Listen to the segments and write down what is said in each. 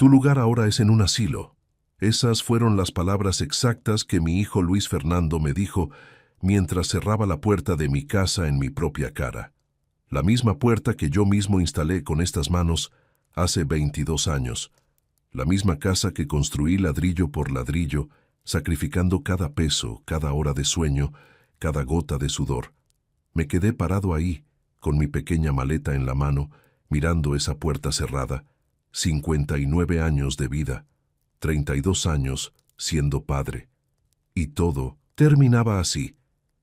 Tu lugar ahora es en un asilo. Esas fueron las palabras exactas que mi hijo Luis Fernando me dijo mientras cerraba la puerta de mi casa en mi propia cara. La misma puerta que yo mismo instalé con estas manos hace 22 años. La misma casa que construí ladrillo por ladrillo, sacrificando cada peso, cada hora de sueño, cada gota de sudor. Me quedé parado ahí, con mi pequeña maleta en la mano, mirando esa puerta cerrada. 59 años de vida, 32 años siendo padre. Y todo terminaba así,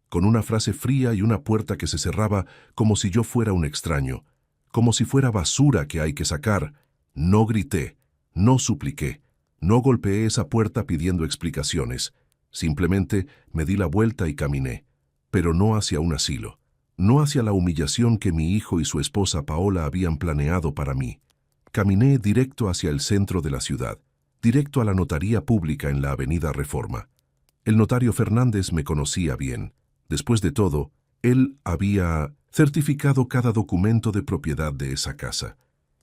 con una frase fría y una puerta que se cerraba como si yo fuera un extraño, como si fuera basura que hay que sacar. No grité, no supliqué, no golpeé esa puerta pidiendo explicaciones. Simplemente me di la vuelta y caminé, pero no hacia un asilo, no hacia la humillación que mi hijo y su esposa Paola habían planeado para mí. Caminé directo hacia el centro de la ciudad, directo a la notaría pública en la avenida Reforma. El notario Fernández me conocía bien. Después de todo, él había certificado cada documento de propiedad de esa casa.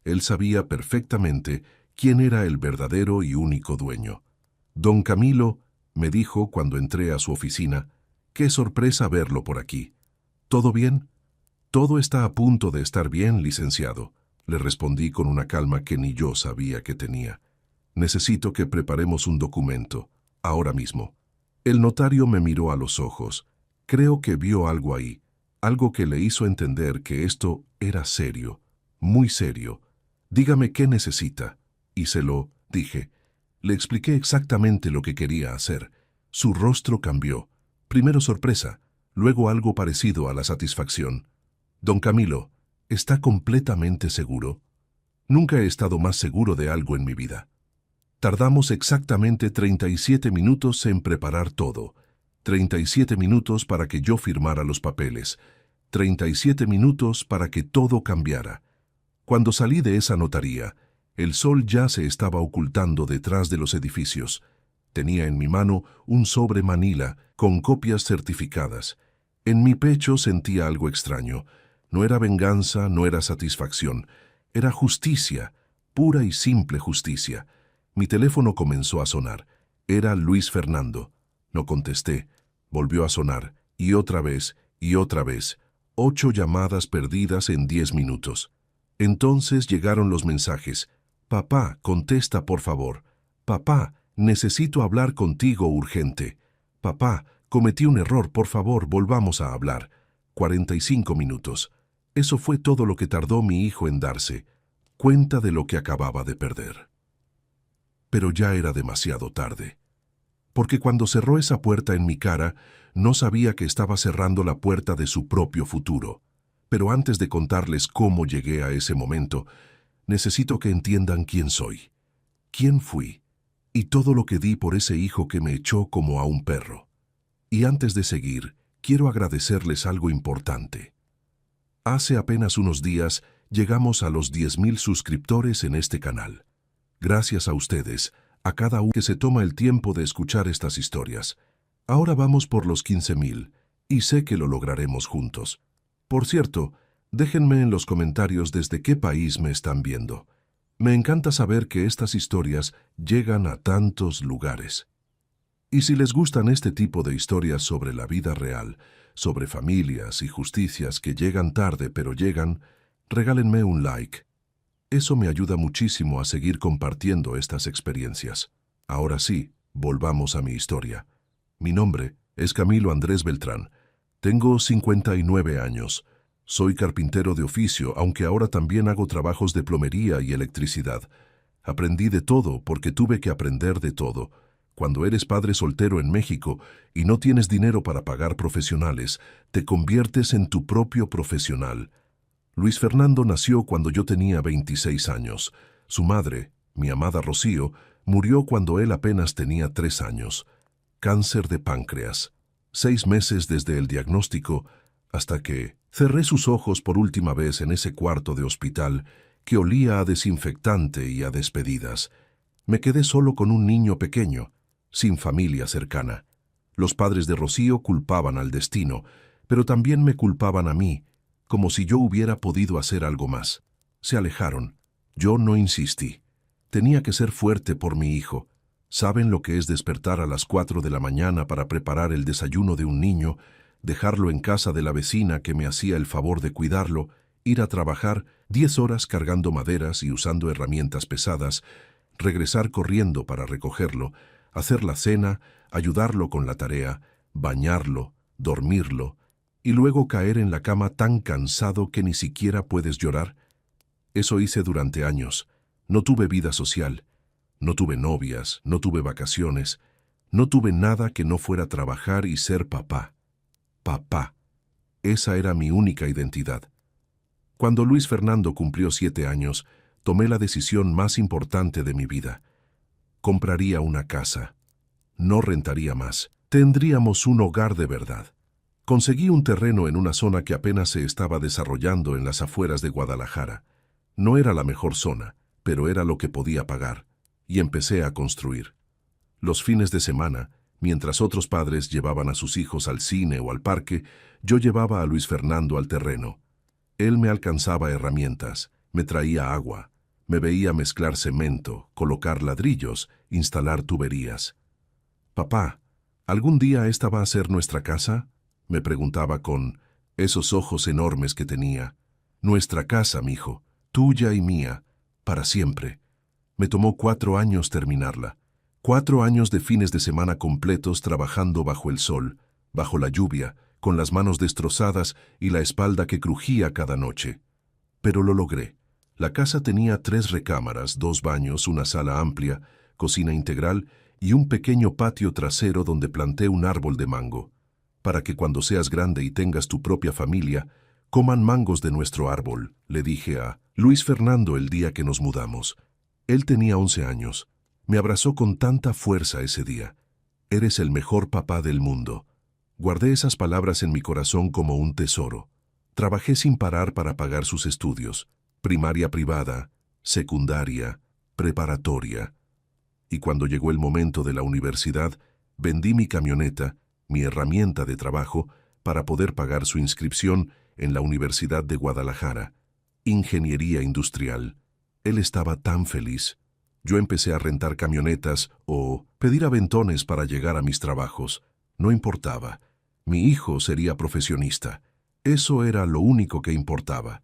Él sabía perfectamente quién era el verdadero y único dueño. Don Camilo, me dijo cuando entré a su oficina, qué sorpresa verlo por aquí. ¿Todo bien? Todo está a punto de estar bien, licenciado, le respondí con una calma que ni yo sabía que tenía. Necesito que preparemos un documento, ahora mismo. El notario me miró a los ojos. Creo que vio algo ahí, algo que le hizo entender que esto era serio, muy serio. Dígame qué necesita. Y se lo dije. Le expliqué exactamente lo que quería hacer. Su rostro cambió. Primero sorpresa, luego algo parecido a la satisfacción. Don Camilo, ¿está completamente seguro? Nunca he estado más seguro de algo en mi vida. Tardamos exactamente 37 minutos en preparar todo. 37 minutos para que yo firmara los papeles. 37 minutos para que todo cambiara. Cuando salí de esa notaría, el sol ya se estaba ocultando detrás de los edificios. Tenía en mi mano un sobre manila con copias certificadas. En mi pecho sentía algo extraño. No era venganza, no era satisfacción. Era justicia, pura y simple justicia. Mi teléfono comenzó a sonar. Era Luis Fernando. No contesté. Volvió a sonar, y otra vez, y otra vez. 8 llamadas perdidas en 10 minutos. Entonces llegaron los mensajes. Papá, contesta por favor. Papá, necesito hablar contigo urgente. Papá, cometí un error, por favor, volvamos a hablar. 45 minutos. Eso fue todo lo que tardó mi hijo en darse cuenta de lo que acababa de perder. Pero ya era demasiado tarde. Porque cuando cerró esa puerta en mi cara, no sabía que estaba cerrando la puerta de su propio futuro. Pero antes de contarles cómo llegué a ese momento, necesito que entiendan quién soy, quién fui, y todo lo que di por ese hijo que me echó como a un perro. Y antes de seguir, quiero agradecerles algo importante. Hace apenas unos días llegamos a los 10,000 suscriptores en este canal. Gracias a ustedes, a cada uno que se toma el tiempo de escuchar estas historias. Ahora vamos por los 15,000, y sé que lo lograremos juntos. Por cierto, déjenme en los comentarios desde qué país me están viendo. Me encanta saber que estas historias llegan a tantos lugares. Y si les gustan este tipo de historias sobre la vida real, sobre familias y justicias que llegan tarde pero llegan, regálenme un like. Eso me ayuda muchísimo a seguir compartiendo estas experiencias. Ahora sí, volvamos a mi historia. Mi nombre es Camilo Andrés Beltrán. Tengo 59 años. Soy carpintero de oficio, aunque ahora también hago trabajos de plomería y electricidad. Aprendí de todo porque tuve que aprender de todo. Cuando eres padre soltero en México y no tienes dinero para pagar profesionales, te conviertes en tu propio profesional. Luis Fernando nació cuando yo tenía 26 años. Su madre, mi amada Rocío, murió cuando él apenas tenía 3 años. Cáncer de páncreas. 6 meses desde el diagnóstico hasta que cerré sus ojos por última vez en ese cuarto de hospital que olía a desinfectante y a despedidas. Me quedé solo con un niño pequeño, sin familia cercana. Los padres de Rocío culpaban al destino, pero también me culpaban a mí, como si yo hubiera podido hacer algo más. Se alejaron. Yo no insistí. Tenía que ser fuerte por mi hijo. ¿Saben lo que es despertar a las 4 de la mañana para preparar el desayuno de un niño, dejarlo en casa de la vecina que me hacía el favor de cuidarlo, ir a trabajar 10 horas cargando maderas y usando herramientas pesadas, regresar corriendo para recogerlo, hacer la cena, ayudarlo con la tarea, bañarlo, dormirlo, y luego caer en la cama tan cansado que ni siquiera puedes llorar? Eso hice durante años. No tuve vida social, no tuve novias, no tuve vacaciones, no tuve nada que no fuera trabajar y ser papá. Papá. Esa era mi única identidad. Cuando Luis Fernando cumplió 7 años, tomé la decisión más importante de mi vida. Compraría una casa. No rentaría más. Tendríamos un hogar de verdad. Conseguí un terreno en una zona que apenas se estaba desarrollando en las afueras de Guadalajara. No era la mejor zona, pero era lo que podía pagar, y empecé a construir. Los fines de semana, mientras otros padres llevaban a sus hijos al cine o al parque, yo llevaba a Luis Fernando al terreno. Él me alcanzaba herramientas, me traía agua, me veía mezclar cemento, colocar ladrillos, instalar tuberías. «Papá, ¿algún día esta va a ser nuestra casa?», me preguntaba con esos ojos enormes que tenía. «Nuestra casa, mijo, tuya y mía, para siempre». Me tomó 4 años terminarla. 4 años de fines de semana completos trabajando bajo el sol, bajo la lluvia, con las manos destrozadas y la espalda que crujía cada noche. Pero lo logré. La casa tenía 3 recámaras, 2 baños, una sala amplia, cocina integral y un pequeño patio trasero donde planté un árbol de mango, para que cuando seas grande y tengas tu propia familia, coman mangos de nuestro árbol, le dije a Luis Fernando el día que nos mudamos. Él tenía 11 años. Me abrazó con tanta fuerza ese día. «Eres el mejor papá del mundo». Guardé esas palabras en mi corazón como un tesoro. Trabajé sin parar para pagar sus estudios, primaria privada, secundaria, preparatoria. Y cuando llegó el momento de la universidad, vendí mi camioneta, mi herramienta de trabajo, para poder pagar su inscripción en la Universidad de Guadalajara, Ingeniería Industrial. Él estaba tan feliz. Yo empecé a rentar camionetas o pedir aventones para llegar a mis trabajos. No importaba. Mi hijo sería profesionista. Eso era lo único que importaba.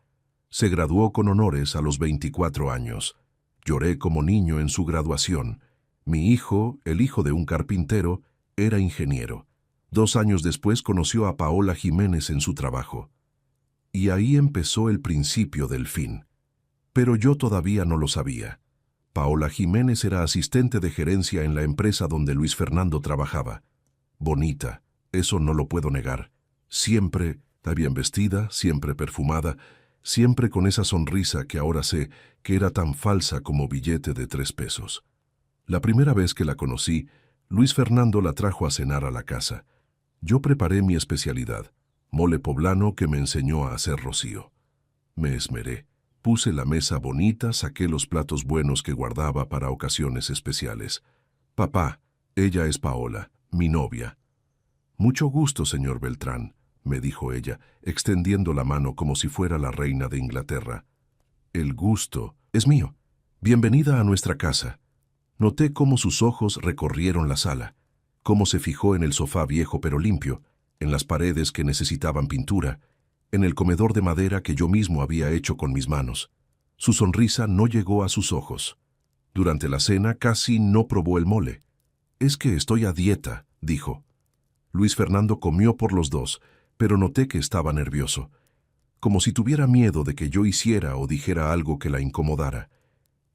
Se graduó con honores a los 24 años. Lloré como niño en su graduación. Mi hijo, el hijo de un carpintero, era ingeniero. 2 años después conoció a Paola Jiménez en su trabajo. Y ahí empezó el principio del fin. Pero yo todavía no lo sabía. Paola Jiménez era asistente de gerencia en la empresa donde Luis Fernando trabajaba. Bonita, eso no lo puedo negar. Siempre bien vestida, siempre perfumada, siempre con esa sonrisa que ahora sé que era tan falsa como billete de 3 pesos. La primera vez que la conocí, Luis Fernando la trajo a cenar a la casa. Yo preparé mi especialidad, mole poblano que me enseñó a hacer Rocío. Me esmeré. Puse la mesa bonita, saqué los platos buenos que guardaba para ocasiones especiales. «Papá, ella es Paola, mi novia». «Mucho gusto, señor Beltrán», me dijo ella, extendiendo la mano como si fuera la reina de Inglaterra. «El gusto es mío. Bienvenida a nuestra casa». Noté cómo sus ojos recorrieron la sala, cómo se fijó en el sofá viejo pero limpio, en las paredes que necesitaban pintura, en el comedor de madera que yo mismo había hecho con mis manos. Su sonrisa no llegó a sus ojos. Durante la cena casi no probó el mole. «Es que estoy a dieta», dijo. Luis Fernando comió por los dos, pero noté que estaba nervioso, como si tuviera miedo de que yo hiciera o dijera algo que la incomodara.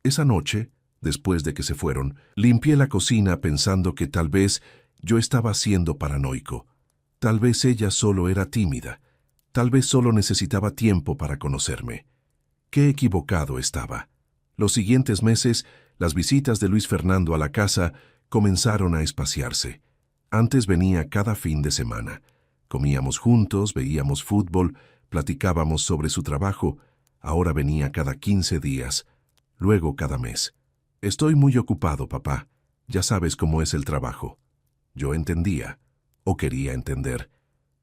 Esa noche, después de que se fueron, limpié la cocina pensando que tal vez yo estaba siendo paranoico. Tal vez ella solo era tímida. Tal vez solo necesitaba tiempo para conocerme. Qué equivocado estaba. Los siguientes meses, las visitas de Luis Fernando a la casa comenzaron a espaciarse. Antes venía cada fin de semana. Comíamos juntos, veíamos fútbol, platicábamos sobre su trabajo. Ahora venía cada 15 días, luego cada mes. «Estoy muy ocupado, papá. Ya sabes cómo es el trabajo». Yo entendía, o quería entender.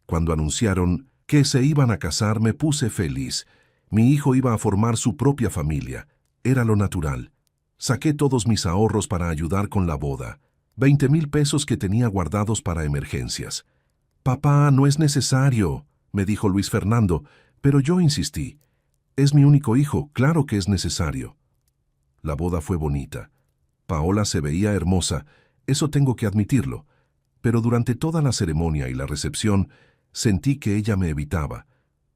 Cuando anunciaron que se iban a casar, me puse feliz. Mi hijo iba a formar su propia familia. Era lo natural. Saqué todos mis ahorros para ayudar con la boda. 20,000 pesos que tenía guardados para emergencias. Papá, no es necesario, me dijo Luis Fernando, pero yo insistí. Es mi único hijo, claro que es necesario. La boda fue bonita. Paola se veía hermosa, eso tengo que admitirlo, pero durante toda la ceremonia y la recepción sentí que ella me evitaba.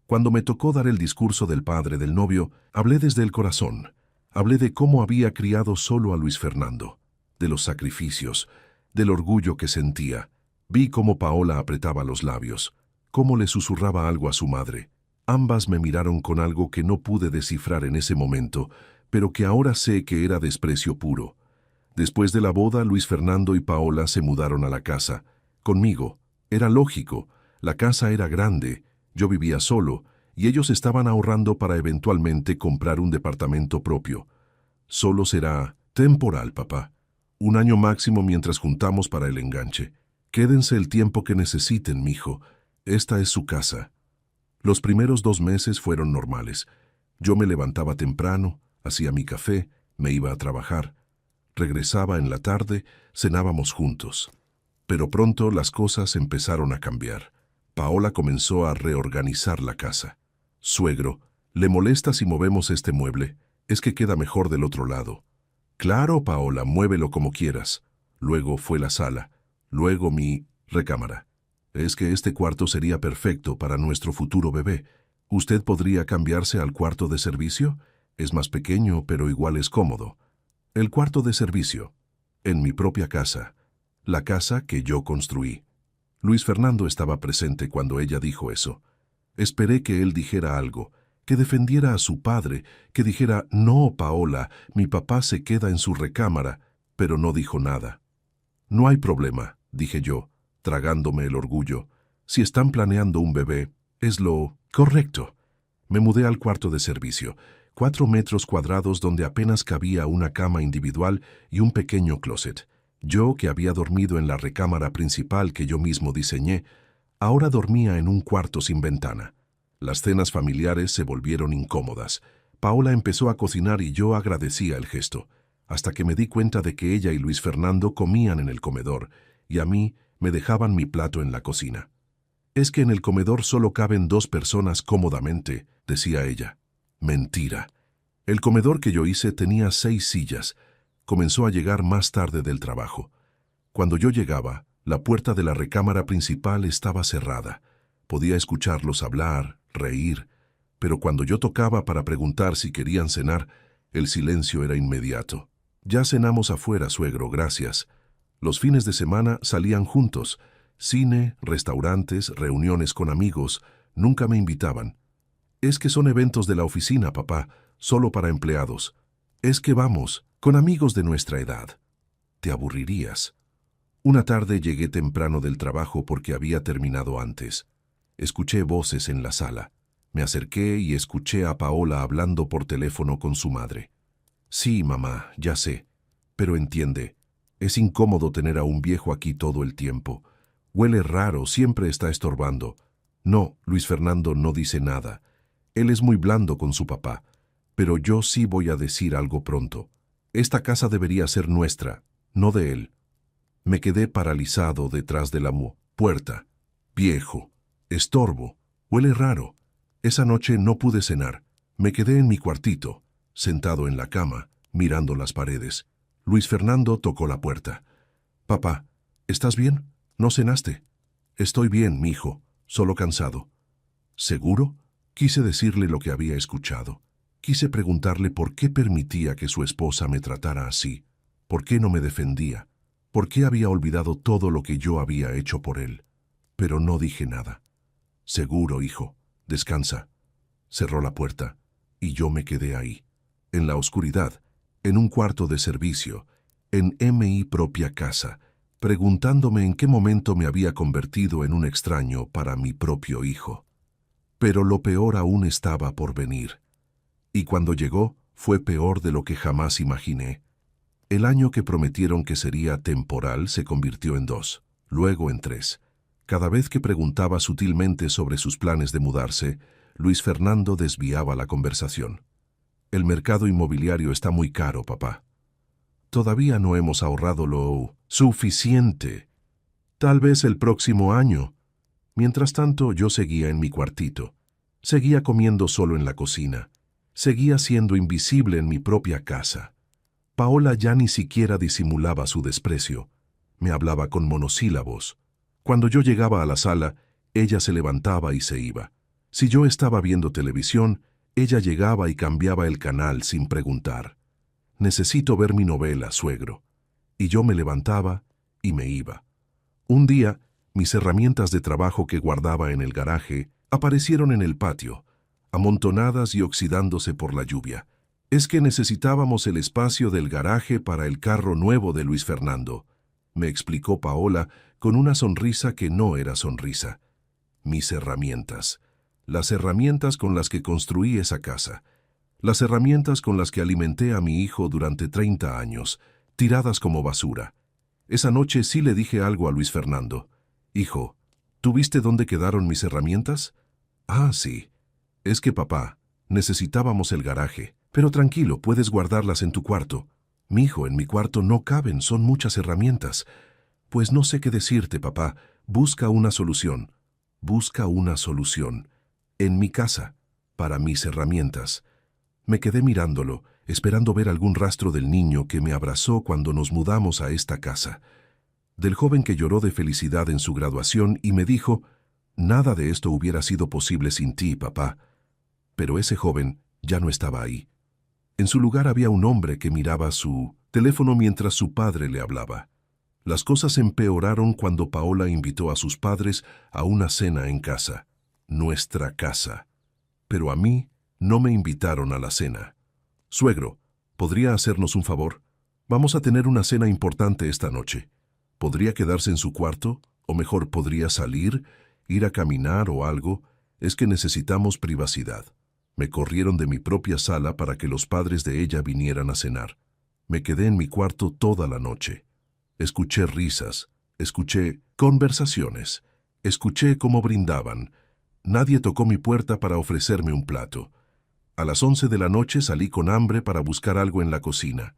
Cuando me tocó dar el discurso del padre del novio, hablé desde el corazón. Hablé de cómo había criado solo a Luis Fernando, de los sacrificios, del orgullo que sentía. Vi cómo Paola apretaba los labios, cómo le susurraba algo a su madre. Ambas me miraron con algo que no pude descifrar en ese momento, pero que ahora sé que era desprecio puro. Después de la boda, Luis Fernando y Paola se mudaron a la casa. Conmigo. Era lógico. La casa era grande. Yo vivía solo, y ellos estaban ahorrando para eventualmente comprar un departamento propio. Solo será temporal, papá. 1 año máximo mientras juntamos para el enganche. Quédense el tiempo que necesiten, mijo. Esta es su casa. Los primeros 2 meses fueron normales. Yo me levantaba temprano, hacía mi café, me iba a trabajar. Regresaba en la tarde, cenábamos juntos. Pero pronto las cosas empezaron a cambiar. Paola comenzó a reorganizar la casa. Suegro, ¿le molesta si movemos este mueble? Es que queda mejor del otro lado. Claro, Paola, muévelo como quieras. Luego fue la sala. Luego mi recámara. Es que este cuarto sería perfecto para nuestro futuro bebé. ¿Usted podría cambiarse al cuarto de servicio? Es más pequeño, pero igual es cómodo. El cuarto de servicio. En mi propia casa. La casa que yo construí. Luis Fernando estaba presente cuando ella dijo eso. Esperé que él dijera algo, que defendiera a su padre, que dijera, no, Paola, mi papá se queda en su recámara, pero no dijo nada. No hay problema, dije yo, tragándome el orgullo. Si están planeando un bebé, es lo correcto. Me mudé al cuarto de servicio, 4 metros cuadrados donde apenas cabía una cama individual y un pequeño closet. Yo, que había dormido en la recámara principal que yo mismo diseñé, ahora dormía en un cuarto sin ventana. Las cenas familiares se volvieron incómodas. Paola empezó a cocinar y yo agradecía el gesto, hasta que me di cuenta de que ella y Luis Fernando comían en el comedor, y a mí me dejaban mi plato en la cocina. Es que en el comedor solo caben 2 personas cómodamente, decía ella. Mentira. El comedor que yo hice tenía 6 sillas. Comenzó a llegar más tarde del trabajo. Cuando yo llegaba, la puerta de la recámara principal estaba cerrada. Podía escucharlos hablar, reír, pero cuando yo tocaba para preguntar si querían cenar, el silencio era inmediato. Ya cenamos afuera, suegro, gracias. Los fines de semana salían juntos. Cine, restaurantes, reuniones con amigos. Nunca me invitaban. Es que son eventos de la oficina, papá, solo para empleados. Es que vamos, con amigos de nuestra edad. Te aburrirías. Una tarde llegué temprano del trabajo porque había terminado antes. Escuché voces en la sala. Me acerqué y escuché a Paola hablando por teléfono con su madre. Sí, mamá, ya sé. Pero entiende, es incómodo tener a un viejo aquí todo el tiempo. Huele raro, siempre está estorbando. No, Luis Fernando no dice nada. Él es muy blando con su papá. Pero yo sí voy a decir algo pronto. Esta casa debería ser nuestra, no de él. Me quedé paralizado detrás de la puerta. Viejo. Estorbo. Huele raro. Esa noche no pude cenar. Me quedé en mi cuartito, sentado en la cama, mirando las paredes. Luis Fernando tocó la puerta. Papá, ¿estás bien? ¿No cenaste? Estoy bien, mijo, solo cansado. ¿Seguro? Quise decirle lo que había escuchado. Quise preguntarle por qué permitía que su esposa me tratara así, por qué no me defendía, por qué había olvidado todo lo que yo había hecho por él. Pero no dije nada. Seguro, hijo, descansa. Cerró la puerta, y yo me quedé ahí, en la oscuridad, en un cuarto de servicio, en mi propia casa, preguntándome en qué momento me había convertido en un extraño para mi propio hijo. Pero lo peor aún estaba por venir. Y cuando llegó, fue peor de lo que jamás imaginé. El año que prometieron que sería temporal se convirtió en 2, luego en 3. Cada vez que preguntaba sutilmente sobre sus planes de mudarse, Luis Fernando desviaba la conversación. El mercado inmobiliario está muy caro, papá. Todavía no hemos ahorrado lo suficiente. Tal vez el próximo año. Mientras tanto, yo seguía en mi cuartito. Seguía comiendo solo en la cocina. Seguía siendo invisible en mi propia casa. Paola ya ni siquiera disimulaba su desprecio. Me hablaba con monosílabos. Cuando yo llegaba a la sala, ella se levantaba y se iba. Si yo estaba viendo televisión, ella llegaba y cambiaba el canal sin preguntar. Necesito ver mi novela, suegro. Y yo me levantaba y me iba. Un día, mis herramientas de trabajo que guardaba en el garaje aparecieron en el patio, amontonadas y oxidándose por la lluvia. Es que necesitábamos el espacio del garaje para el carro nuevo de Luis Fernando, me explicó Paola con una sonrisa que no era sonrisa. Mis herramientas. Las herramientas con las que construí esa casa. Las herramientas con las que alimenté a mi hijo durante 30 años, tiradas como basura. Esa noche sí le dije algo a Luis Fernando. Hijo, ¿tú viste dónde quedaron mis herramientas? Ah, sí. Es que papá, necesitábamos el garaje. Pero tranquilo, puedes guardarlas en tu cuarto. Mijo, en mi cuarto no caben, son muchas herramientas. Pues no sé qué decirte, papá. Busca una solución. Busca una solución. En mi casa, para mis herramientas. Me quedé mirándolo, esperando ver algún rastro del niño que me abrazó cuando nos mudamos a esta casa. Del joven que lloró de felicidad en su graduación y me dijo, nada de esto hubiera sido posible sin ti, papá. Pero ese joven ya no estaba ahí. En su lugar había un hombre que miraba su teléfono mientras su padre le hablaba. Las cosas empeoraron cuando Paola invitó a sus padres a una cena en casa, nuestra casa. Pero a mí no me invitaron a la cena. Suegro, ¿podría hacernos un favor? Vamos a tener una cena importante esta noche. ¿Podría quedarse en su cuarto? O mejor, ¿podría salir, ir a caminar o algo? Es que necesitamos privacidad. Me corrieron de mi propia sala para que los padres de ella vinieran a cenar. Me quedé en mi cuarto toda la noche. Escuché risas, escuché conversaciones, escuché cómo brindaban. Nadie tocó mi puerta para ofrecerme un plato. A las 11 de la noche salí con hambre para buscar algo en la cocina.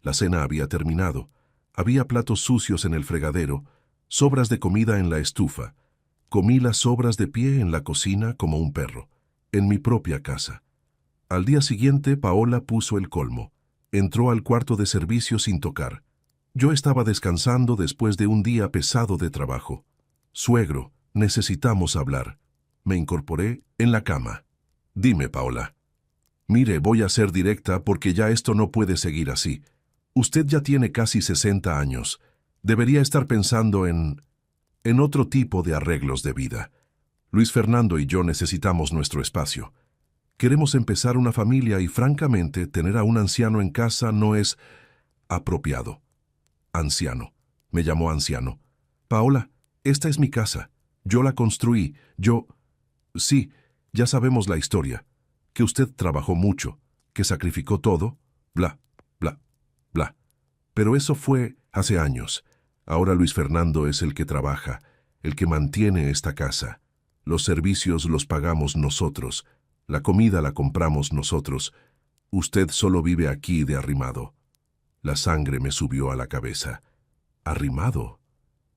La cena había terminado. Había platos sucios en el fregadero, sobras de comida en la estufa. Comí las sobras de pie en la cocina como un perro, en mi propia casa. Al día siguiente, Paola puso el colmo. Entró al cuarto de servicio sin tocar. Yo estaba descansando después de un día pesado de trabajo. Suegro, necesitamos hablar. Me incorporé en la cama. Dime, Paola. Mire, voy a ser directa porque ya esto no puede seguir así. Usted ya tiene casi 60 años. Debería estar pensando en otro tipo de arreglos de vida. Luis Fernando y yo necesitamos nuestro espacio. Queremos empezar una familia y, francamente, tener a un anciano en casa no es apropiado. Anciano. Me llamó anciano. Paola, esta es mi casa. Yo la construí. Sí, ya sabemos la historia. Que usted trabajó mucho, que sacrificó todo, bla, bla, bla. Pero eso fue hace años. Ahora Luis Fernando es el que trabaja, el que mantiene esta casa. Los servicios los pagamos nosotros. La comida la compramos nosotros. Usted solo vive aquí de arrimado. La sangre me subió a la cabeza. ¿Arrimado?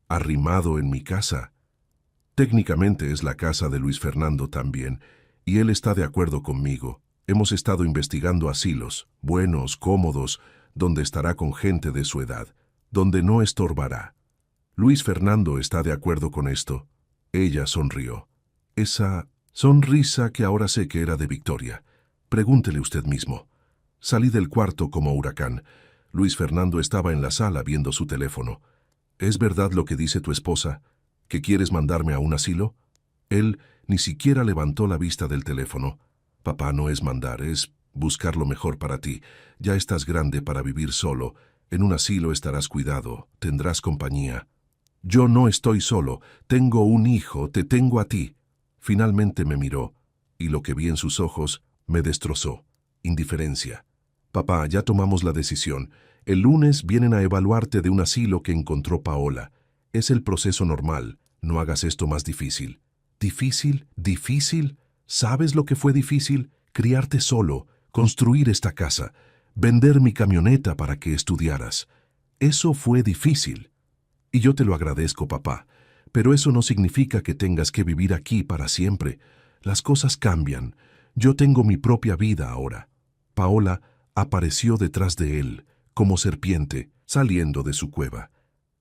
¿Arrimado en mi casa? Técnicamente es la casa de Luis Fernando también, y él está de acuerdo conmigo. Hemos estado investigando asilos, buenos, cómodos, donde estará con gente de su edad, donde no estorbará. Luis Fernando está de acuerdo con esto. Ella sonrió. Esa sonrisa que ahora sé que era de victoria. Pregúntele usted mismo. Salí del cuarto como huracán. Luis Fernando estaba en la sala viendo su teléfono. ¿Es verdad lo que dice tu esposa? ¿Que quieres mandarme a un asilo? Él ni siquiera levantó la vista del teléfono. Papá, no es mandar, es buscar lo mejor para ti. Ya estás grande para vivir solo. En un asilo estarás cuidado, tendrás compañía. Yo no estoy solo, tengo un hijo, te tengo a ti. Finalmente me miró, y lo que vi en sus ojos me destrozó. Indiferencia. Papá, ya tomamos la decisión. El lunes vienen a evaluarte de un asilo que encontró Paola. Es el proceso normal. No hagas esto más difícil. ¿Difícil? ¿Difícil? ¿Sabes lo que fue difícil? Criarte solo, construir esta casa. vender mi camioneta para que estudiaras. Eso fue difícil. Y yo te lo agradezco, papá, pero eso no significa que tengas que vivir aquí para siempre. Las cosas cambian. Yo tengo mi propia vida ahora. Paola apareció detrás de él, como serpiente, saliendo de su cueva.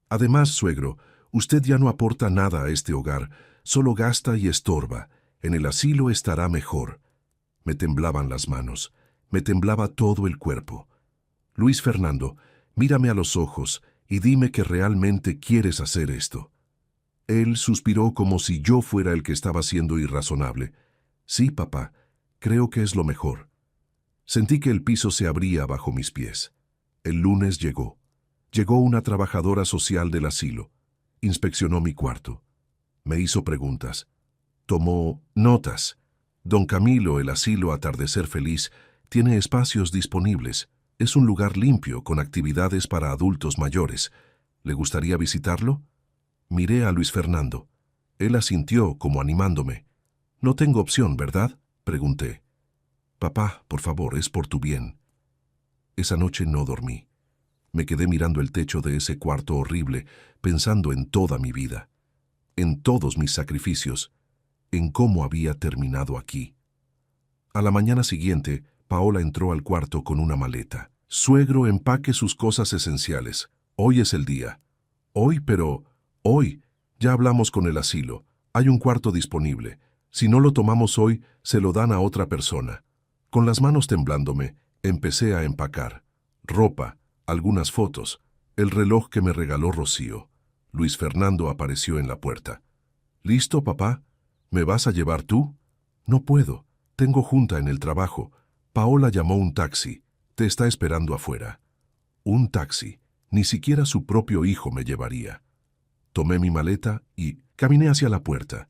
Además, suegro, usted ya no aporta nada a este hogar, solo gasta y estorba. En el asilo estará mejor. Me temblaban las manos, me temblaba todo el cuerpo. Luis Fernando, mírame a los ojos y dime que realmente quieres hacer esto. Él suspiró como si yo fuera el que estaba siendo irrazonable. Sí, papá, creo que es lo mejor. Sentí que el piso se abría bajo mis pies. El lunes llegó. Llegó una trabajadora social del asilo. Inspeccionó mi cuarto. Me hizo preguntas. Tomó notas. Don Camilo, el asilo Atardecer Feliz, tiene espacios disponibles. Es un lugar limpio, con actividades para adultos mayores. ¿Le gustaría visitarlo? Miré a Luis Fernando. Él asintió, como animándome. No tengo opción, ¿verdad? Pregunté. Papá, por favor, es por tu bien. Esa noche no dormí. Me quedé mirando el techo de ese cuarto horrible, pensando en toda mi vida, en todos mis sacrificios, en cómo había terminado aquí. A la mañana siguiente, Paola entró al cuarto con una maleta. Suegro, empaque sus cosas esenciales. Hoy es el día. Hoy. Ya hablamos con el asilo. Hay un cuarto disponible. Si no lo tomamos hoy, se lo dan a otra persona. Con las manos temblándome, empecé a empacar. Ropa, algunas fotos, el reloj que me regaló Rocío. Luis Fernando apareció en la puerta. ¿Listo, papá? ¿Me vas a llevar tú? No puedo. Tengo junta en el trabajo. Paola llamó un taxi. Te está esperando afuera. Un taxi. Ni siquiera su propio hijo me llevaría. Tomé mi maleta y caminé hacia la puerta.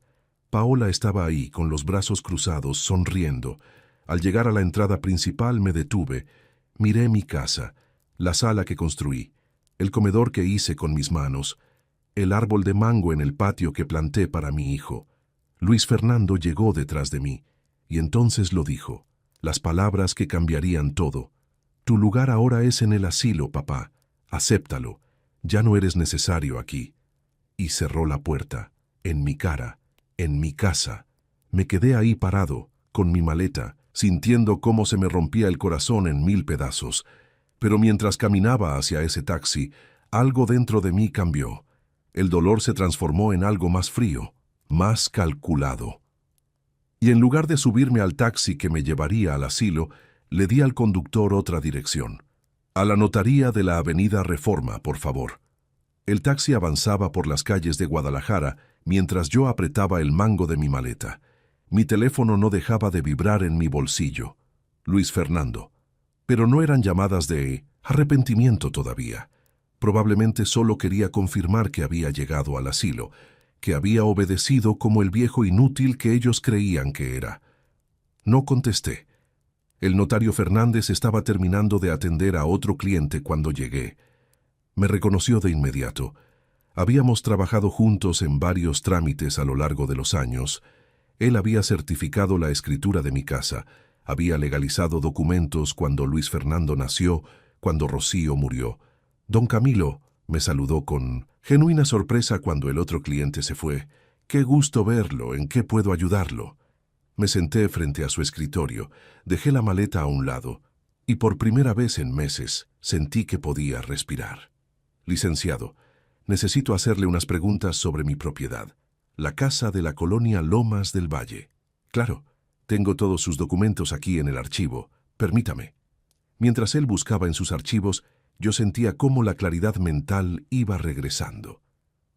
Paola estaba ahí, con los brazos cruzados, sonriendo. Al llegar a la entrada principal me detuve. Miré mi casa, la sala que construí, el comedor que hice con mis manos, el árbol de mango en el patio que planté para mi hijo. Luis Fernando llegó detrás de mí, y entonces lo dijo, las palabras que cambiarían todo. Tu lugar ahora es en el asilo, papá. Acéptalo. Ya no eres necesario aquí. Y cerró la puerta, en mi cara, en mi casa. Me quedé ahí parado, con mi maleta, sintiendo cómo se me rompía el corazón en 1000 pedazos. Pero mientras caminaba hacia ese taxi, algo dentro de mí cambió. El dolor se transformó en algo más frío, más calculado. Y en lugar de subirme al taxi que me llevaría al asilo, le di al conductor otra dirección. A la notaría de la Avenida Reforma, por favor. El taxi avanzaba por las calles de Guadalajara mientras yo apretaba el mango de mi maleta. Mi teléfono no dejaba de vibrar en mi bolsillo. Luis Fernando. Pero no eran llamadas de arrepentimiento todavía. Probablemente solo quería confirmar que había llegado al asilo, que había obedecido como el viejo inútil que ellos creían que era. No contesté. El notario Fernández estaba terminando de atender a otro cliente cuando llegué. Me reconoció de inmediato. Habíamos trabajado juntos en varios trámites a lo largo de los años. Él había certificado la escritura de mi casa, había legalizado documentos cuando Luis Fernando nació, cuando Rocío murió. Don Camilo me saludó con genuina sorpresa cuando el otro cliente se fue. «Qué gusto verlo, ¿en qué puedo ayudarlo?» Me senté frente a su escritorio, dejé la maleta a un lado, y por primera vez en meses sentí que podía respirar. «Licenciado, necesito hacerle unas preguntas sobre mi propiedad, la casa de la colonia Lomas del Valle». «Claro, tengo todos sus documentos aquí en el archivo. Permítame». Mientras él buscaba en sus archivos, yo sentía cómo la claridad mental iba regresando.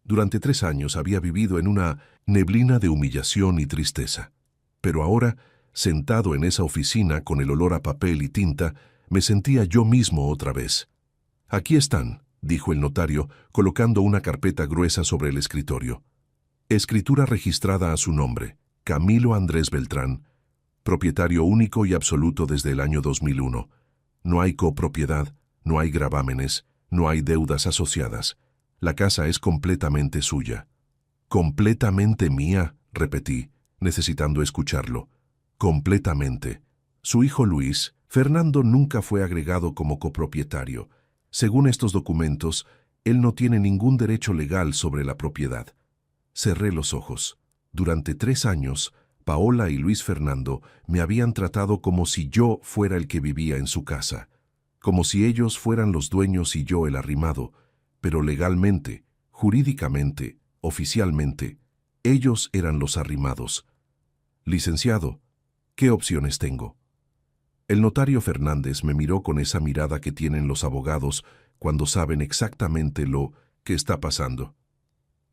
Durante 3 años había vivido en una neblina de humillación y tristeza. Pero ahora, sentado en esa oficina con el olor a papel y tinta, me sentía yo mismo otra vez. «Aquí están», dijo el notario, colocando una carpeta gruesa sobre el escritorio. Escritura registrada a su nombre, Camilo Andrés Beltrán, propietario único y absoluto desde el año 2001. No hay copropiedad, no hay gravámenes, no hay deudas asociadas. La casa es completamente suya. «Completamente mía», repetí, necesitando escucharlo. «Completamente. Su hijo Luis Fernando nunca fue agregado como copropietario. Según estos documentos, él no tiene ningún derecho legal sobre la propiedad. Cerré los ojos. Durante 3 años, Paola y Luis Fernando me habían tratado como si yo fuera el que vivía en su casa, como si ellos fueran los dueños y yo el arrimado, pero legalmente, jurídicamente, oficialmente, ellos eran los arrimados. Licenciado, ¿qué opciones tengo? El notario Fernández me miró con esa mirada que tienen los abogados cuando saben exactamente lo que está pasando.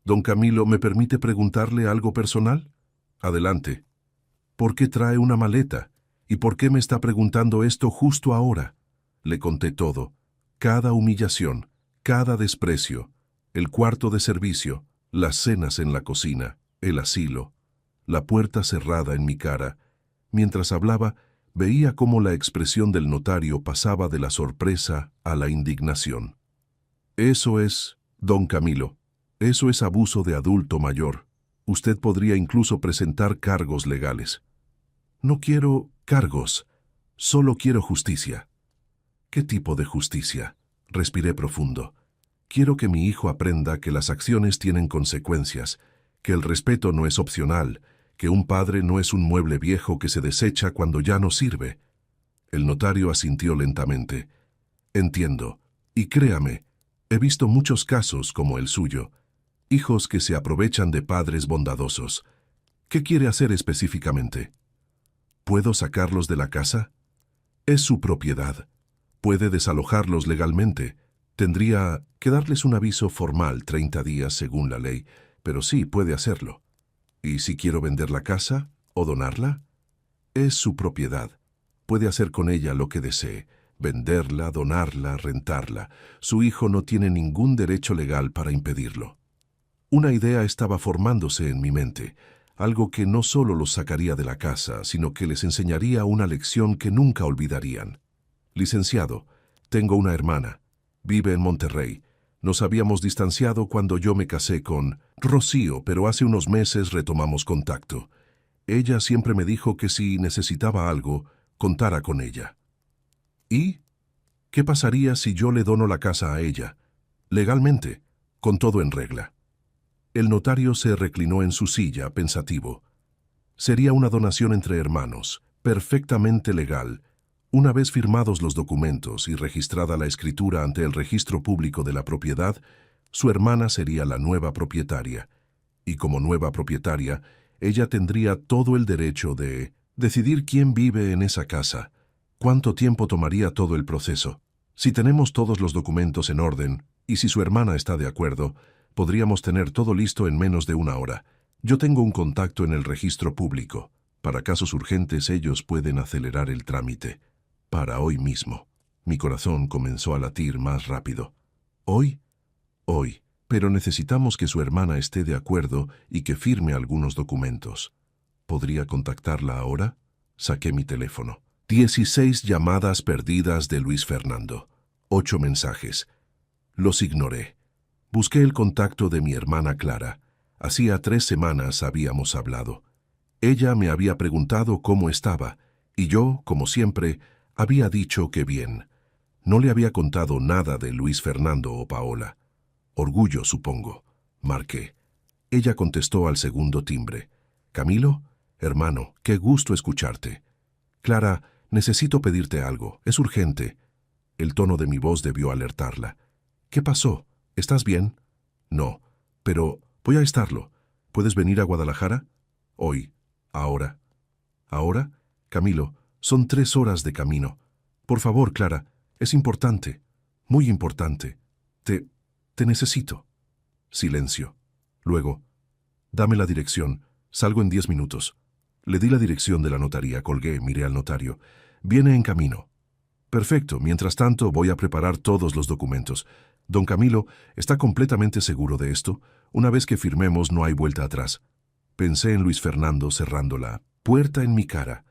Don Camilo, ¿me permite preguntarle algo personal? Adelante. ¿Por qué trae una maleta? ¿Y por qué me está preguntando esto justo ahora? Le conté todo. Cada humillación, cada desprecio, el cuarto de servicio, las cenas en la cocina, el asilo, la puerta cerrada en mi cara. Mientras hablaba, veía cómo la expresión del notario pasaba de la sorpresa a la indignación. Eso es, don Camilo, eso es abuso de adulto mayor. Usted podría incluso presentar cargos legales. No quiero cargos, solo quiero justicia. ¿Qué tipo de justicia? Respiré profundo. Quiero que mi hijo aprenda que las acciones tienen consecuencias, que el respeto no es opcional, que un padre no es un mueble viejo que se desecha cuando ya no sirve. El notario asintió lentamente. Entiendo, y créame, he visto muchos casos como el suyo, hijos que se aprovechan de padres bondadosos. ¿Qué quiere hacer específicamente? ¿Puedo sacarlos de la casa? Es su propiedad. Puede desalojarlos legalmente. Tendría que darles un aviso formal 30 días según la ley, pero sí puede hacerlo. ¿Y si quiero vender la casa o donarla? Es su propiedad. Puede hacer con ella lo que desee, venderla, donarla, rentarla. Su hijo no tiene ningún derecho legal para impedirlo. Una idea estaba formándose en mi mente, algo que no solo los sacaría de la casa, sino que les enseñaría una lección que nunca olvidarían. Licenciado, tengo una hermana. Vive en Monterrey. Nos habíamos distanciado cuando yo me casé con Rocío, pero hace unos meses retomamos contacto. Ella siempre me dijo que si necesitaba algo, contara con ella. ¿Y qué pasaría si yo le dono la casa a ella? Legalmente, con todo en regla. El notario se reclinó en su silla, pensativo. Sería una donación entre hermanos, perfectamente legal. Una vez firmados los documentos y registrada la escritura ante el registro público de la propiedad, su hermana sería la nueva propietaria. Y como nueva propietaria, ella tendría todo el derecho de decidir quién vive en esa casa. ¿Cuánto tiempo tomaría todo el proceso? Si tenemos todos los documentos en orden, y si su hermana está de acuerdo, podríamos tener todo listo en menos de 1 hora. Yo tengo un contacto en el registro público. Para casos urgentes ellos pueden acelerar el trámite. Para hoy mismo. Mi corazón comenzó a latir más rápido. ¿Hoy? Hoy. Pero necesitamos que su hermana esté de acuerdo y que firme algunos documentos. ¿Podría contactarla ahora? Saqué mi teléfono. 16 llamadas perdidas de Luis Fernando. 8 mensajes. Los ignoré. Busqué el contacto de mi hermana Clara. Hacía 3 semanas habíamos hablado. Ella me había preguntado cómo estaba, y yo, como siempre, había dicho que bien. No le había contado nada de Luis Fernando o Paola. Orgullo, supongo. Marqué. Ella contestó al segundo timbre. «¿Camilo? Hermano, qué gusto escucharte. Clara, necesito pedirte algo. Es urgente». El tono de mi voz debió alertarla. «¿Qué pasó? ¿Estás bien?» «No, pero voy a estarlo. ¿Puedes venir a Guadalajara?» «Hoy. Ahora». «¿Ahora?» «Camilo, son 3 horas de camino. Por favor, Clara, es importante. Muy importante. Te necesito». Silencio. Luego, «Dame la dirección. Salgo en 10 minutos». Le di la dirección de la notaría, colgué, miré al notario. «Viene en camino». «Perfecto. Mientras tanto, voy a preparar todos los documentos. Don Camilo, ¿está completamente seguro de esto? Una vez que firmemos, no hay vuelta atrás». Pensé en Luis Fernando cerrando la puerta en mi cara,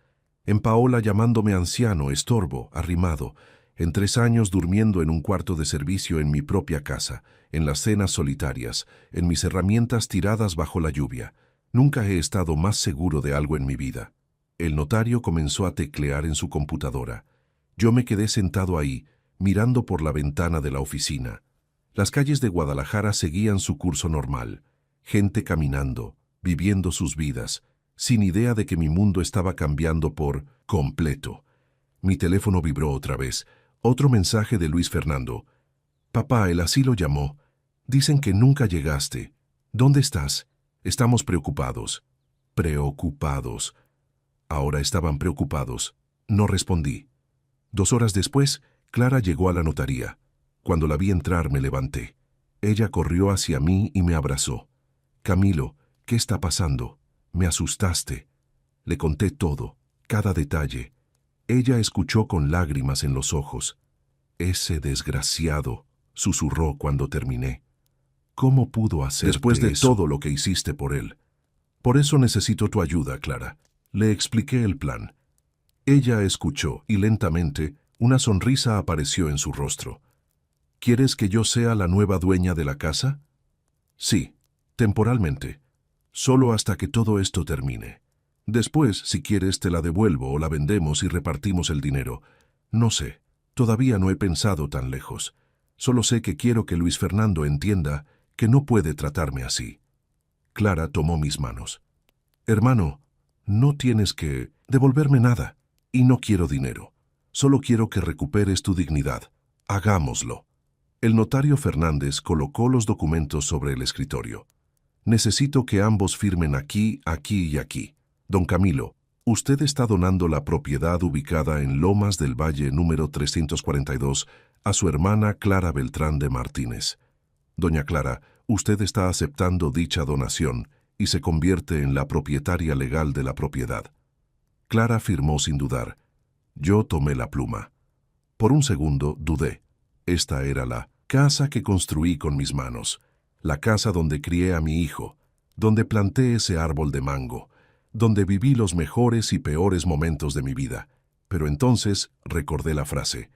en Paola llamándome anciano, estorbo, arrimado, en 3 años durmiendo en un cuarto de servicio en mi propia casa, en las cenas solitarias, en mis herramientas tiradas bajo la lluvia. Nunca he estado más seguro de algo en mi vida. El notario comenzó a teclear en su computadora. Yo me quedé sentado ahí, mirando por la ventana de la oficina. Las calles de Guadalajara seguían su curso normal. Gente caminando, viviendo sus vidas, sin idea de que mi mundo estaba cambiando por completo. Mi teléfono vibró otra vez. Otro mensaje de Luis Fernando. Papá, el asilo llamó. Dicen que nunca llegaste. ¿Dónde estás? Estamos preocupados. Preocupados. Ahora estaban preocupados. No respondí. 2 horas después, Clara llegó a la notaría. Cuando la vi entrar, me levanté. Ella corrió hacia mí y me abrazó. Camilo, ¿qué está pasando? Me asustaste. Le conté todo, cada detalle. Ella escuchó con lágrimas en los ojos. Ese desgraciado, susurró cuando terminé. ¿Cómo pudo hacerte Después de eso? todo lo que hiciste por él. Por eso necesito tu ayuda, Clara. Le expliqué el plan. Ella escuchó y lentamente una sonrisa apareció en su rostro. ¿Quieres que yo sea la nueva dueña de la casa? Sí, temporalmente. Solo hasta que todo esto termine. Después, si quieres, te la devuelvo o la vendemos y repartimos el dinero. No sé, todavía no he pensado tan lejos. Solo sé que quiero que Luis Fernando entienda que no puede tratarme así. Clara tomó mis manos. Hermano, no tienes que devolverme nada, y no quiero dinero. Solo quiero que recuperes tu dignidad. Hagámoslo. El notario Fernández colocó los documentos sobre el escritorio. Necesito que ambos firmen aquí, aquí y aquí. Don Camilo, usted está donando la propiedad ubicada en Lomas del Valle número 342 a su hermana Clara Beltrán de Martínez. Doña Clara, usted está aceptando dicha donación y se convierte en la propietaria legal de la propiedad. Clara firmó sin dudar. Yo tomé la pluma. Por un segundo dudé. Esta era la casa que construí con mis manos, la casa donde crié a mi hijo, donde planté ese árbol de mango, donde viví los mejores y peores momentos de mi vida. Pero entonces recordé la frase,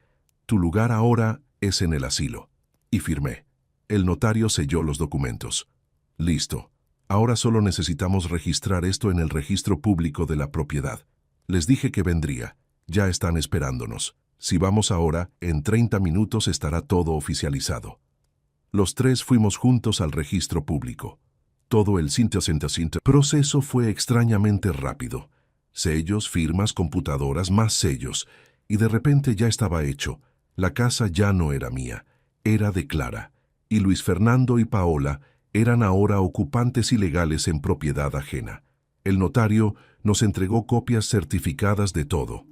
tu lugar ahora es en el asilo. Y firmé. El notario selló los documentos. Listo. Ahora solo necesitamos registrar esto en el registro público de la propiedad. Les dije que vendría. Ya están esperándonos. Si vamos ahora, en 30 minutos estará todo oficializado. Los 3 fuimos juntos al registro público. Todo el proceso fue extrañamente rápido. Sellos, firmas, computadoras, más sellos. Y de repente ya estaba hecho. La casa ya no era mía, era de Clara. Y Luis Fernando y Paola eran ahora ocupantes ilegales en propiedad ajena. El notario nos entregó copias certificadas de todo.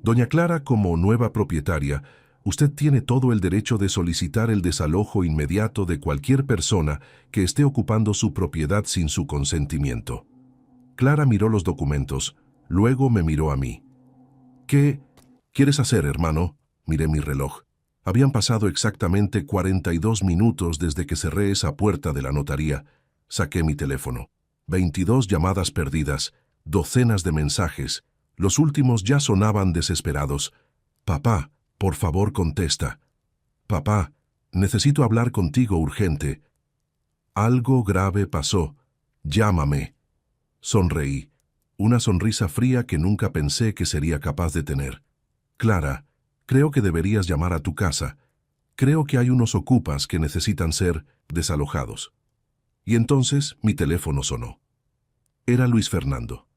Doña Clara, como nueva propietaria, usted tiene todo el derecho de solicitar el desalojo inmediato de cualquier persona que esté ocupando su propiedad sin su consentimiento. Clara miró los documentos, luego me miró a mí. ¿Qué quieres hacer, hermano? Miré mi reloj. Habían pasado exactamente 42 minutos desde que cerré esa puerta de la notaría. Saqué mi teléfono. 22 llamadas perdidas, docenas de mensajes. Los últimos ya sonaban desesperados. Papá, por favor contesta. Papá, necesito hablar contigo urgente. Algo grave pasó. Llámame. Sonreí. Una sonrisa fría que nunca pensé que sería capaz de tener. Clara, creo que deberías llamar a tu casa. Creo que hay unos ocupas que necesitan ser desalojados. Y entonces mi teléfono sonó. Era Luis Fernando.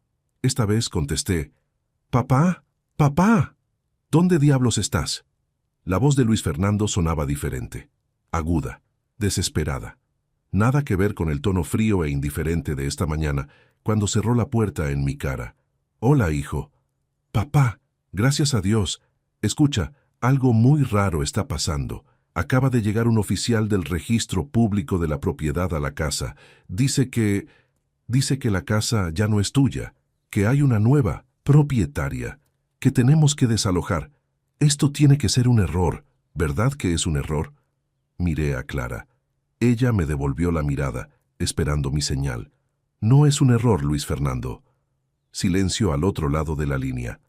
Esta vez contesté, «Papá, papá, ¿dónde diablos estás?» La voz de Luis Fernando sonaba diferente, aguda, desesperada. Nada que ver con el tono frío e indiferente de esta mañana, cuando cerró la puerta en mi cara. «Hola, hijo». «Papá, gracias a Dios. Escucha, algo muy raro está pasando. Acaba de llegar un oficial del registro público de la propiedad a la casa. Dice que la casa ya no es tuya, que hay una nueva propietaria, que tenemos que desalojar. Esto tiene que ser un error, ¿verdad que es un error?» Miré a Clara. Ella me devolvió la mirada, esperando mi señal. «No es un error, Luis Fernando». Silencio al otro lado de la línea.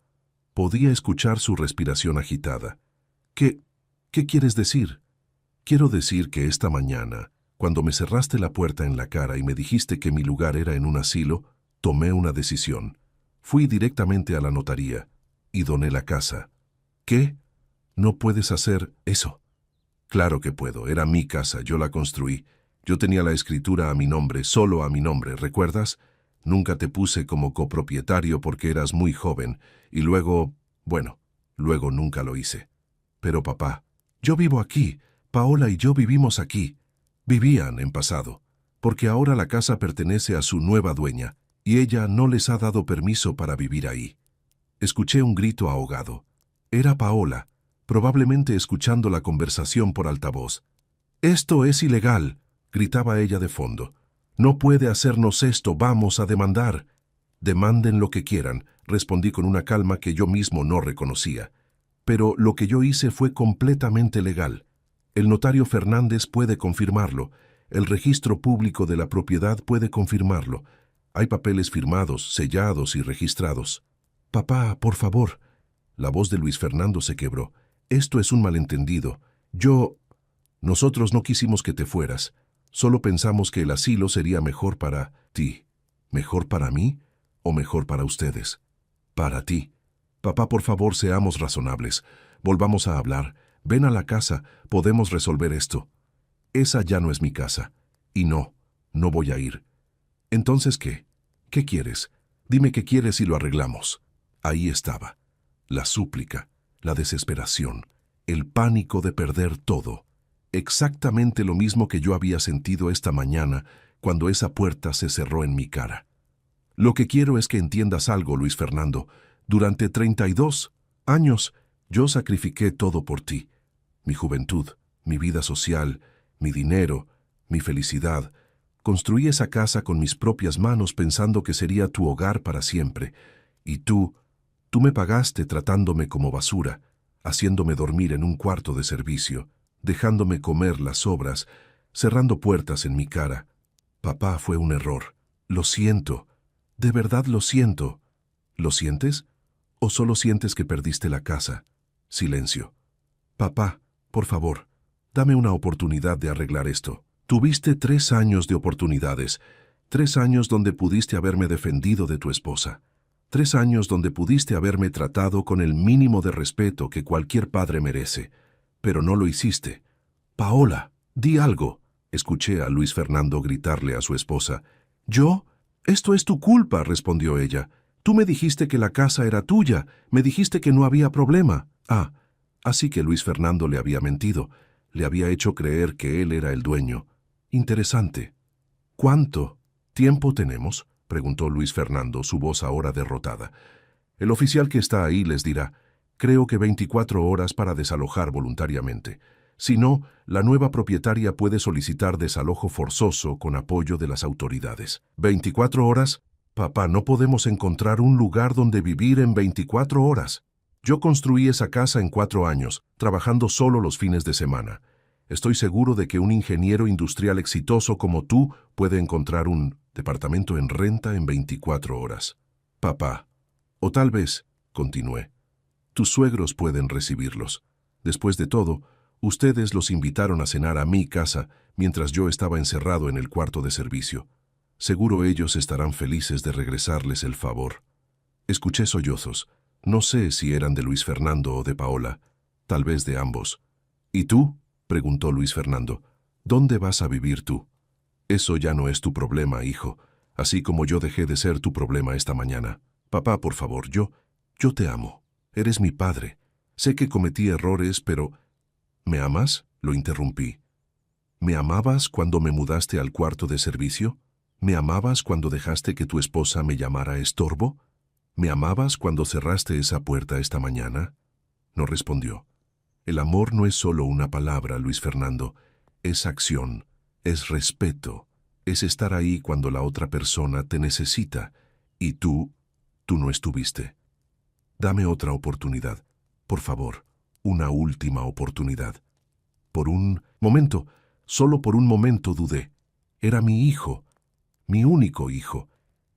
Podía escuchar su respiración agitada. ¿Qué quieres decir?» «Quiero decir que esta mañana, cuando me cerraste la puerta en la cara y me dijiste que mi lugar era en un asilo, tomé una decisión. Fui directamente a la notaría y doné la casa. ¿Qué? ¿No puedes hacer eso? Claro que puedo, era mi casa, yo la construí. Yo tenía la escritura a mi nombre, solo a mi nombre, ¿recuerdas? Nunca te puse como copropietario porque eras muy joven, y luego, bueno, luego nunca lo hice. Pero papá, yo vivo aquí, Paola y yo vivimos aquí. Vivían en pasado, porque ahora la casa pertenece a su nueva dueña, y ella no les ha dado permiso para vivir ahí. Escuché un grito ahogado. Era Paola, probablemente escuchando la conversación por altavoz. «¡Esto es ilegal!», gritaba ella de fondo. «No puede hacernos esto, vamos a demandar». «Demanden lo que quieran», respondí con una calma que yo mismo no reconocía. Pero lo que yo hice fue completamente legal. El notario Fernández puede confirmarlo. El registro público de la propiedad puede confirmarlo. Hay papeles firmados, sellados y registrados. «Papá, por favor». La voz de Luis Fernando se quebró. «Esto es un malentendido. Nosotros no quisimos que te fueras. Solo pensamos que el asilo sería mejor para ti». «¿Mejor para mí o mejor para ustedes?» «Para ti. Papá, por favor, seamos razonables. Volvamos a hablar. Ven a la casa, podemos resolver esto». «Esa ya no es mi casa. Y no voy a ir». «¿Entonces qué? ¿Qué quieres? Dime qué quieres y lo arreglamos». Ahí estaba. La súplica, la desesperación, el pánico de perder todo. Exactamente lo mismo que yo había sentido esta mañana cuando esa puerta se cerró en mi cara. «Lo que quiero es que entiendas algo, Luis Fernando. Durante 32 años yo sacrifiqué todo por ti. Mi juventud, mi vida social, mi dinero, mi felicidad. Construí esa casa con mis propias manos pensando que sería tu hogar para siempre. Y tú me pagaste tratándome como basura, haciéndome dormir en un cuarto de servicio, dejándome comer las sobras, cerrando puertas en mi cara. Papá, fue un error. Lo siento. De verdad lo siento». «¿Lo sientes? ¿O solo sientes que perdiste la casa?» Silencio. «Papá, por favor, dame una oportunidad de arreglar esto. Tuviste 3 años de oportunidades, 3 años donde pudiste haberme defendido de tu esposa, 3 años donde pudiste haberme tratado con el mínimo de respeto que cualquier padre merece, pero no lo hiciste. Paola, di algo», escuché a Luis Fernando gritarle a su esposa. «¿Yo? Esto es tu culpa», respondió ella. «Tú me dijiste que la casa era tuya, me dijiste que no había problema». Ah, así que Luis Fernando le había mentido, le había hecho creer que él era el dueño. Interesante. «¿Cuánto tiempo tenemos?», preguntó Luis Fernando, su voz ahora derrotada. «El oficial que está ahí les dirá, creo que 24 horas para desalojar voluntariamente. Si no, la nueva propietaria puede solicitar desalojo forzoso con apoyo de las autoridades». «¿24 horas? Papá, no podemos encontrar un lugar donde vivir en 24 horas. Yo construí esa casa en 4 años, trabajando solo los fines de semana. Estoy seguro de que un ingeniero industrial exitoso como tú puede encontrar un departamento en renta en 24 horas. Papá, o tal vez», continué, «tus suegros pueden recibirlos. Después de todo, ustedes los invitaron a cenar a mi casa mientras yo estaba encerrado en el cuarto de servicio. Seguro ellos estarán felices de regresarles el favor». Escuché sollozos. No sé si eran de Luis Fernando o de Paola, tal vez de ambos. «¿Y tú?», preguntó Luis Fernando. «¿Dónde vas a vivir tú?» «Eso ya no es tu problema, hijo, así como yo dejé de ser tu problema esta mañana. Papá, por favor, yo te amo. Eres mi padre. Sé que cometí errores, pero... ¿Me amas?», lo interrumpí. «¿Me amabas cuando me mudaste al cuarto de servicio? ¿Me amabas cuando dejaste que tu esposa me llamara estorbo? ¿Me amabas cuando cerraste esa puerta esta mañana?». No respondió. El amor no es solo una palabra, Luis Fernando. Es acción, es respeto, es estar ahí cuando la otra persona te necesita. Y tú no estuviste. Dame otra oportunidad. Por favor, una última oportunidad. Por un momento, solo por un momento dudé. Era mi hijo, mi único hijo,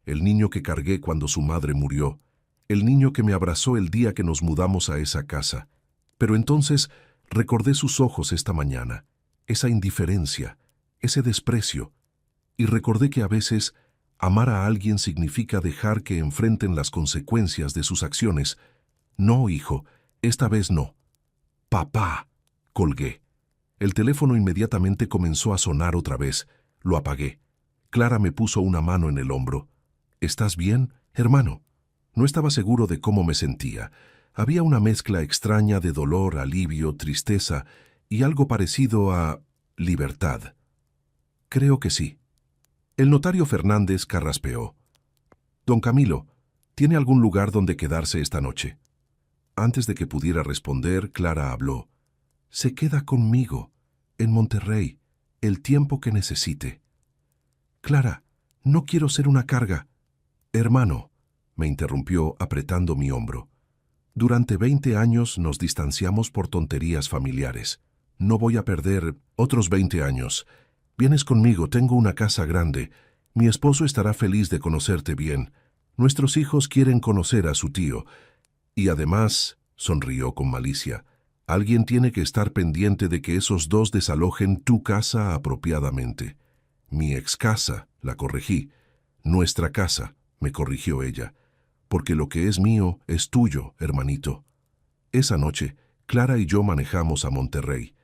el niño que cargué cuando su madre murió, el niño que me abrazó el día que nos mudamos a esa casa. Pero entonces recordé sus ojos esta mañana, esa indiferencia, ese desprecio, y recordé que a veces amar a alguien significa dejar que enfrenten las consecuencias de sus acciones. No, hijo, Esta vez no. Papá. Colgué. El teléfono inmediatamente comenzó a sonar otra vez. Lo apagué. Clara me puso una mano en el hombro. ¿Estás bien, hermano? No estaba seguro de cómo me sentía. Había una mezcla extraña de dolor, alivio, tristeza y algo parecido a libertad. Creo que sí. El notario Fernández carraspeó. Don Camilo, ¿tiene algún lugar donde quedarse esta noche? Antes de que pudiera responder, Clara habló. Se queda conmigo, en Monterrey, el tiempo que necesite. Clara, no quiero ser una carga. Hermano, me interrumpió apretando mi hombro. Durante 20 años nos distanciamos por tonterías familiares. No voy a perder otros 20 años. Vienes conmigo, tengo una casa grande. Mi esposo estará feliz de conocerte bien. Nuestros hijos quieren conocer a su tío. Y además, sonrió con malicia, alguien tiene que estar pendiente de que esos dos desalojen tu casa apropiadamente. Mi ex casa, la corregí. Nuestra casa, me corrigió ella. Porque lo que es mío es tuyo, hermanito. Esa noche, Clara y yo manejamos a Monterrey.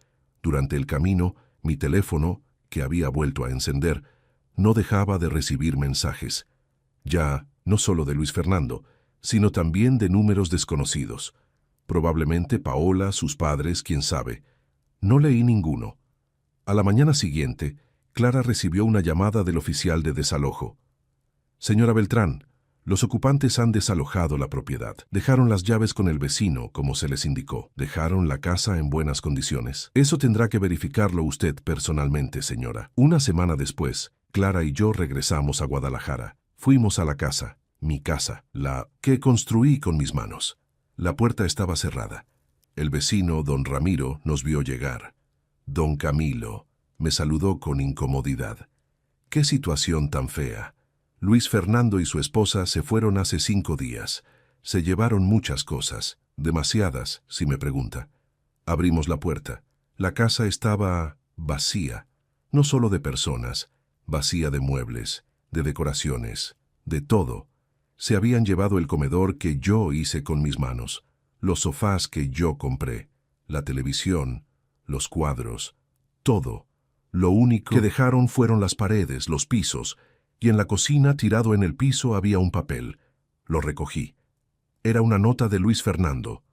Durante el camino, mi teléfono, que había vuelto a encender, no dejaba de recibir mensajes. Ya, no solo de Luis Fernando, sino también de números desconocidos. Probablemente Paola, sus padres, quién sabe. No leí ninguno. A la mañana siguiente, Clara recibió una llamada del oficial de desalojo. Señora Beltrán, los ocupantes han desalojado la propiedad. Dejaron las llaves con el vecino, como se les indicó. Dejaron la casa en buenas condiciones. Eso tendrá que verificarlo usted personalmente, señora. Una semana después, Clara y yo regresamos a Guadalajara. Fuimos a la casa, mi casa, la que construí con mis manos. La puerta estaba cerrada. El vecino, don Ramiro, nos vio llegar. Don Camilo me saludó con incomodidad. ¡Qué situación tan fea! Luis Fernando y su esposa se fueron hace 5 días. Se llevaron muchas cosas, demasiadas, si me pregunta. Abrimos la puerta. La casa estaba vacía, no solo de personas, vacía de muebles, de decoraciones, de todo. Se habían llevado el comedor que yo hice con mis manos, los sofás que yo compré, la televisión, los cuadros, todo. Lo único que dejaron fueron las paredes, los pisos, y en la cocina, tirado en el piso, había un papel. Lo recogí. Era una nota de Luis Fernando.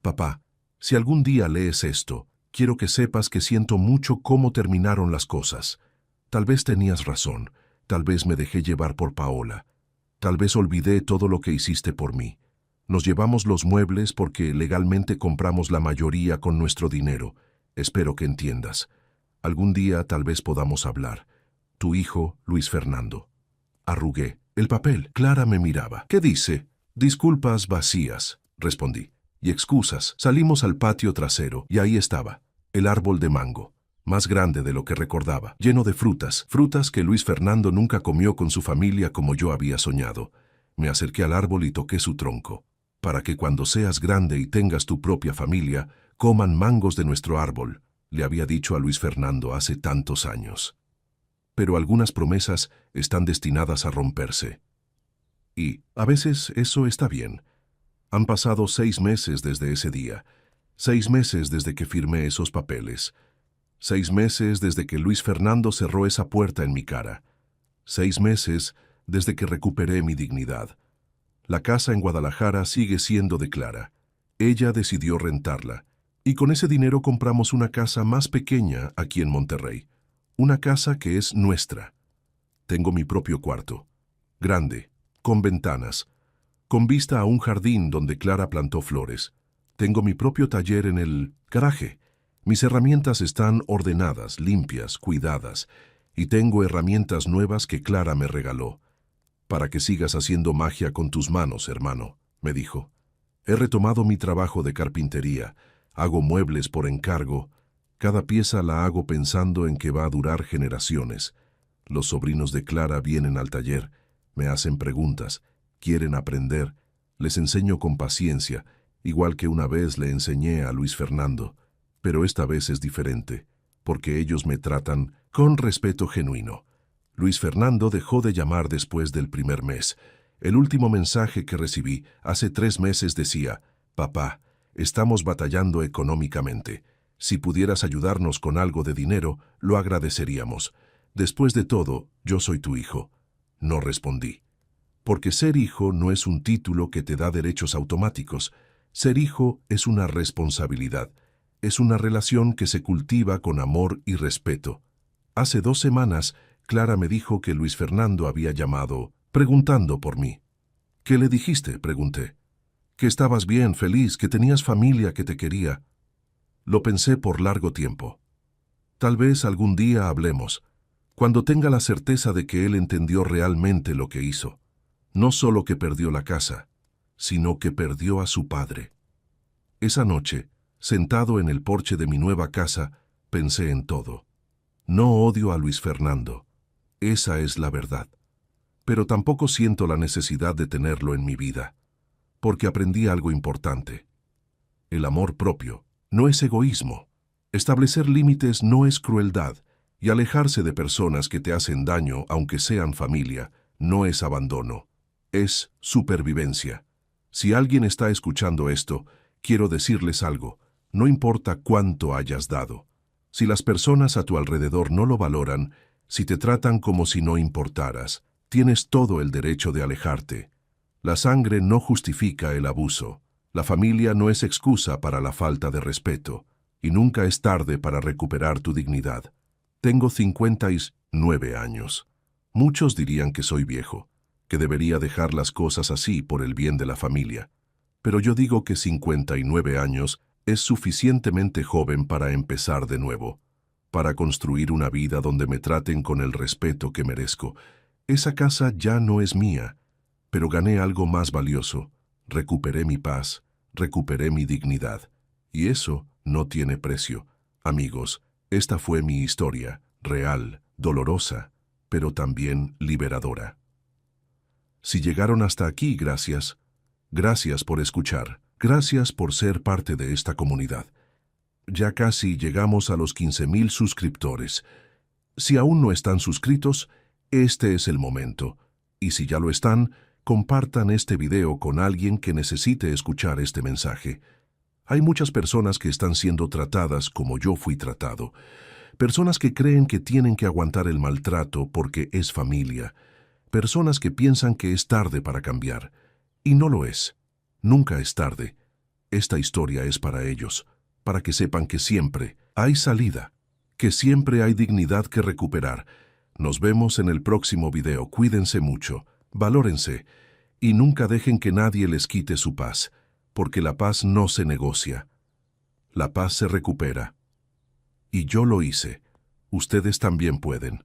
Papá, si algún día lees esto, quiero que sepas que siento mucho cómo terminaron las cosas. Tal vez tenías razón, tal vez me dejé llevar por Paola. Tal vez olvidé todo lo que hiciste por mí. Nos llevamos los muebles porque legalmente compramos la mayoría con nuestro dinero. Espero que entiendas. Algún día tal vez podamos hablar. Tu hijo, Luis Fernando. Arrugué. El papel. Clara me miraba. ¿Qué dice? Disculpas vacías, respondí. Y excusas. Salimos al patio trasero y ahí estaba, el árbol de mango, más grande de lo que recordaba, lleno de frutas, frutas que Luis Fernando nunca comió con su familia como yo había soñado. Me acerqué al árbol y toqué su tronco, para que cuando seas grande y tengas tu propia familia, coman mangos de nuestro árbol, le había dicho a Luis Fernando hace tantos años. Pero algunas promesas están destinadas a romperse. Y, a veces, eso está bien. Han pasado 6 meses desde ese día, 6 meses desde que firmé esos papeles, 6 meses desde que Luis Fernando cerró esa puerta en mi cara, 6 meses desde que recuperé mi dignidad. La casa en Guadalajara sigue siendo de Clara. Ella decidió rentarla, y con ese dinero compramos una casa más pequeña aquí en Monterrey. Una casa que es nuestra. Tengo mi propio cuarto, grande, con ventanas, con vista a un jardín donde Clara plantó flores. Tengo mi propio taller en el garaje. Mis herramientas están ordenadas, limpias, cuidadas, y tengo herramientas nuevas que Clara me regaló. Para que sigas haciendo magia con tus manos, hermano, me dijo. He retomado mi trabajo de carpintería, hago muebles por encargo. Cada pieza la hago pensando en que va a durar generaciones. Los sobrinos de Clara vienen al taller, me hacen preguntas, quieren aprender, les enseño con paciencia, igual que una vez le enseñé a Luis Fernando, pero esta vez es diferente, porque ellos me tratan con respeto genuino. Luis Fernando dejó de llamar después del primer mes. El último mensaje que recibí hace 3 meses decía, «Papá, estamos batallando económicamente. Si pudieras ayudarnos con algo de dinero, lo agradeceríamos. Después de todo, yo soy tu hijo. No respondí. Porque ser hijo no es un título que te da derechos automáticos. Ser hijo es una responsabilidad. Es una relación que se cultiva con amor y respeto. Hace 2 semanas, Clara me dijo que Luis Fernando había llamado, preguntando por mí. ¿Qué le dijiste?, pregunté. Que estabas bien, feliz, que tenías familia que te quería. Lo pensé por largo tiempo. Tal vez algún día hablemos, cuando tenga la certeza de que él entendió realmente lo que hizo. No solo que perdió la casa, sino que perdió a su padre. Esa noche, sentado en el porche de mi nueva casa, pensé en todo. No odio a Luis Fernando. Esa es la verdad. Pero tampoco siento la necesidad de tenerlo en mi vida, porque aprendí algo importante. El amor propio no es egoísmo. Establecer límites no es crueldad, y alejarse de personas que te hacen daño, aunque sean familia, no es abandono. Es supervivencia. Si alguien está escuchando esto, quiero decirles algo. No importa cuánto hayas dado. Si las personas a tu alrededor no lo valoran, si te tratan como si no importaras, tienes todo el derecho de alejarte. La sangre no justifica el abuso. La familia no es excusa para la falta de respeto. Y nunca es tarde para recuperar tu dignidad. Tengo 59 años. Muchos dirían que soy viejo, que debería dejar las cosas así por el bien de la familia. Pero yo digo que 59 años es suficientemente joven para empezar de nuevo, para construir una vida donde me traten con el respeto que merezco. Esa casa ya no es mía, pero gané algo más valioso. Recuperé mi paz, recuperé mi dignidad. Y eso no tiene precio. Amigos, esta fue mi historia, real, dolorosa, pero también liberadora. Si llegaron hasta aquí, gracias. Gracias por escuchar. Gracias por ser parte de esta comunidad. Ya casi llegamos a los 15,000 suscriptores. Si aún no están suscritos, este es el momento. Y si ya lo están, compartan este video con alguien que necesite escuchar este mensaje. Hay muchas personas que están siendo tratadas como yo fui tratado. Personas que creen que tienen que aguantar el maltrato porque es familia. Personas que piensan que es tarde para cambiar. Y no lo es. Nunca es tarde. Esta historia es para ellos, para que sepan que siempre hay salida, que siempre hay dignidad que recuperar. Nos vemos en el próximo video. Cuídense mucho, valórense y nunca dejen que nadie les quite su paz, porque la paz no se negocia. La paz se recupera. Y yo lo hice. Ustedes también pueden.